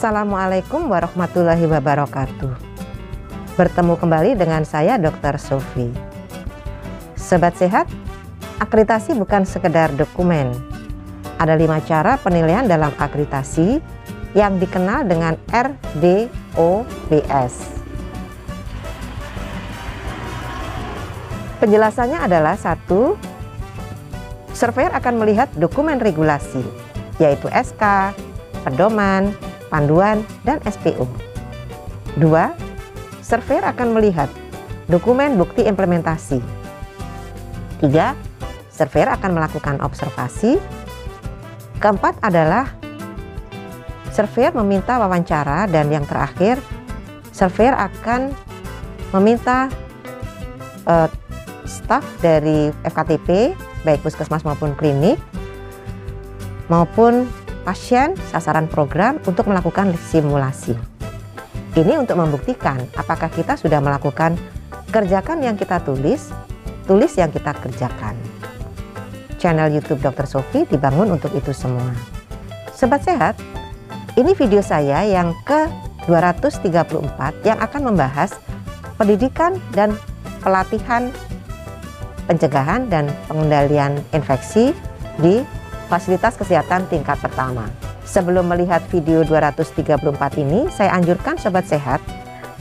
Assalamualaikum warahmatullahi wabarakatuh. Bertemu kembali dengan saya Dr. Sofi. Sobat sehat, akreditasi bukan sekedar dokumen. Ada 5 cara penilaian dalam akreditasi yang dikenal dengan RDOBS. Penjelasannya adalah 1. Surveyor akan melihat dokumen regulasi, yaitu SK, pedoman, panduan, dan SPO. 2. Surveyor akan melihat dokumen bukti implementasi. 3. Surveyor akan melakukan observasi. 4 adalah surveyor meminta wawancara, dan yang terakhir, surveyor akan meminta staf dari FKTP, baik puskesmas maupun klinik, maupun pasien sasaran program untuk melakukan simulasi. Ini untuk membuktikan apakah kita sudah melakukan kerjakan yang kita tulis yang kita kerjakan. Channel YouTube Dr. Sofi dibangun untuk itu semua. Sobat sehat, ini video saya yang ke-234 yang akan membahas pendidikan dan pelatihan pencegahan dan pengendalian infeksi di fasilitas kesehatan tingkat pertama. Sebelum melihat video 234 ini, saya anjurkan sobat sehat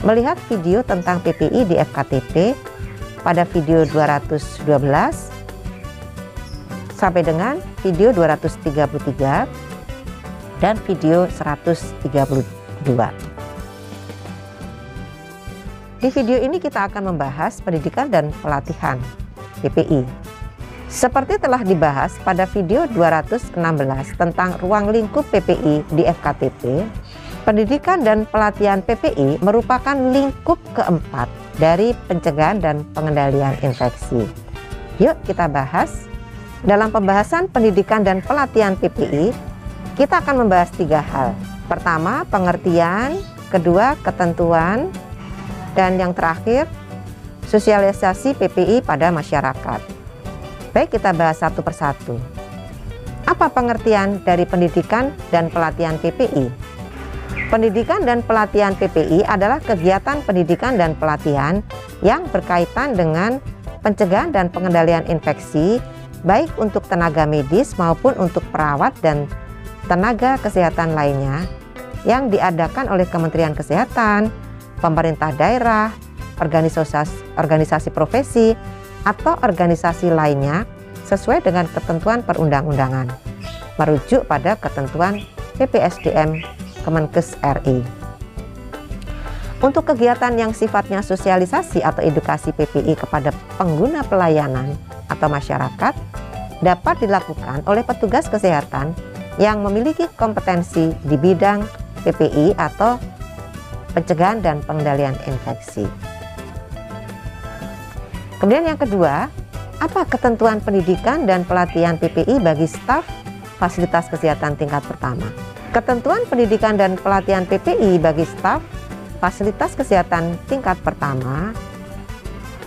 melihat video tentang PPI di FKTP pada video 212 sampai dengan video 233 dan video 132. Di video ini kita akan membahas pendidikan dan pelatihan PPI. Seperti telah dibahas pada video 216 tentang ruang lingkup PPI di FKTP, pendidikan dan pelatihan PPI merupakan lingkup keempat dari pencegahan dan pengendalian infeksi. Yuk kita bahas. Dalam pembahasan pendidikan dan pelatihan PPI, kita akan membahas 3 hal. Pertama, pengertian. Kedua, ketentuan. Dan yang terakhir, sosialisasi PPI pada masyarakat. Baik, kita bahas satu persatu. Apa pengertian dari pendidikan dan pelatihan PPI? Pendidikan dan pelatihan PPI adalah kegiatan pendidikan dan pelatihan yang berkaitan dengan pencegahan dan pengendalian infeksi, baik untuk tenaga medis maupun untuk perawat dan tenaga kesehatan lainnya, yang diadakan oleh Kementerian Kesehatan, pemerintah daerah, organisasi profesi, atau organisasi lainnya sesuai dengan ketentuan perundang-undangan, merujuk pada ketentuan PPSDM Kemenkes RI. Untuk kegiatan yang sifatnya sosialisasi atau edukasi PPI kepada pengguna pelayanan atau masyarakat dapat dilakukan oleh petugas kesehatan yang memiliki kompetensi di bidang PPI atau pencegahan dan pengendalian infeksi. Kemudian yang kedua, apa ketentuan pendidikan dan pelatihan PPI bagi staf fasilitas kesehatan tingkat pertama? Ketentuan pendidikan dan pelatihan PPI bagi staf fasilitas kesehatan tingkat pertama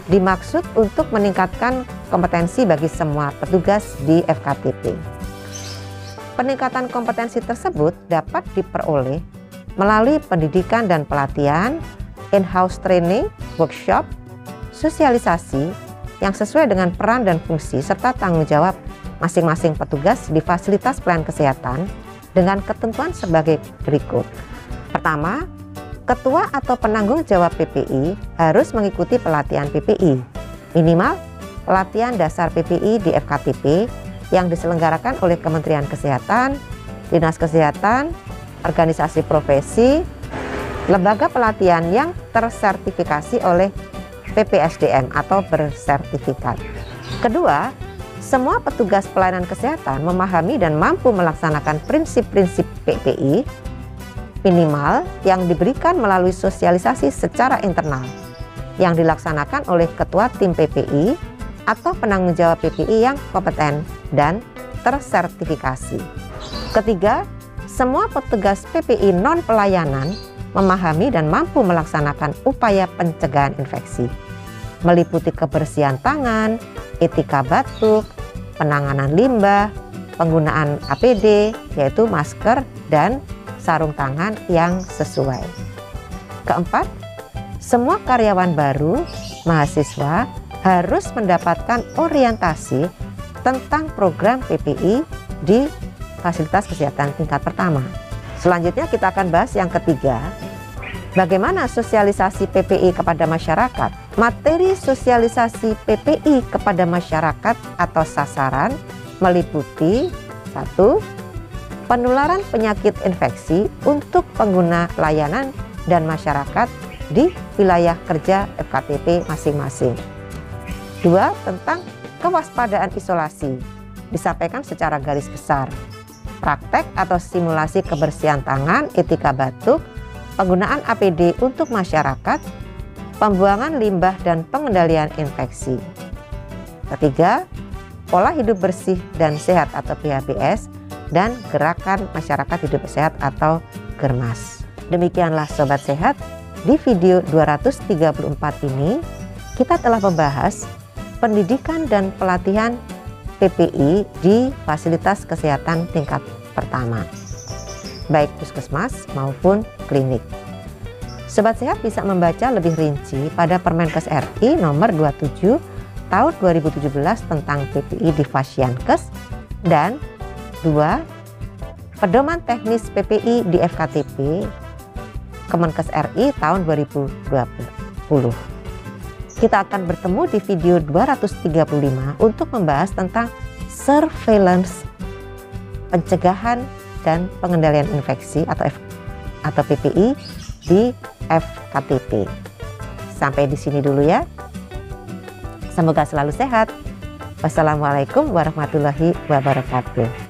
dimaksud untuk meningkatkan kompetensi bagi semua petugas di FKTP. Peningkatan kompetensi tersebut dapat diperoleh melalui pendidikan dan pelatihan, in-house training, workshop, sosialisasi yang sesuai dengan peran dan fungsi serta tanggung jawab masing-masing petugas di fasilitas pelayanan kesehatan dengan ketentuan sebagai berikut. Pertama, ketua atau penanggung jawab PPI harus mengikuti pelatihan PPI, minimal pelatihan dasar PPI di FKTP yang diselenggarakan oleh Kementerian Kesehatan, Dinas Kesehatan, organisasi profesi, lembaga pelatihan yang tersertifikasi oleh PPSDM atau bersertifikat. Kedua, semua petugas pelayanan kesehatan memahami dan mampu melaksanakan prinsip-prinsip PPI minimal yang diberikan melalui sosialisasi secara internal yang dilaksanakan oleh ketua tim PPI atau penanggung jawab PPI yang kompeten dan tersertifikasi. Ketiga, semua petugas PPI non pelayanan memahami dan mampu melaksanakan upaya pencegahan infeksi, meliputi kebersihan tangan, etika batuk, penanganan limbah, penggunaan APD yaitu masker, dan sarung tangan yang sesuai. Keempat, semua karyawan baru, mahasiswa harus mendapatkan orientasi tentang program PPI di fasilitas kesehatan tingkat pertama. Selanjutnya kita akan bahas yang ketiga, bagaimana sosialisasi PPI kepada masyarakat. Materi sosialisasi PPI kepada masyarakat atau sasaran meliputi 1. Penularan penyakit infeksi untuk pengguna layanan dan masyarakat di wilayah kerja FKTP masing-masing. 2. Tentang kewaspadaan isolasi, disampaikan secara garis besar. Praktek atau simulasi kebersihan tangan, etika batuk, penggunaan APD untuk masyarakat, pembuangan limbah dan pengendalian infeksi. Ketiga, pola hidup bersih dan sehat atau PHBS dan gerakan masyarakat hidup sehat atau GERMAS. Demikianlah Sobat Sehat, di video 234 ini kita telah membahas pendidikan dan pelatihan PPI di fasilitas kesehatan tingkat pertama, baik puskesmas maupun klinik. Sobat Sehat bisa membaca lebih rinci pada Permenkes RI nomor 27 tahun 2017 tentang PPI di Fasyankes dan 2. Pedoman teknis PPI di FKTP Kemenkes RI tahun 2020. Kita akan bertemu di video 235 untuk membahas tentang surveillance, pencegahan dan pengendalian infeksi atau PPI di FKTP. Sampai di sini dulu ya. Semoga selalu sehat. Wassalamualaikum warahmatullahi wabarakatuh.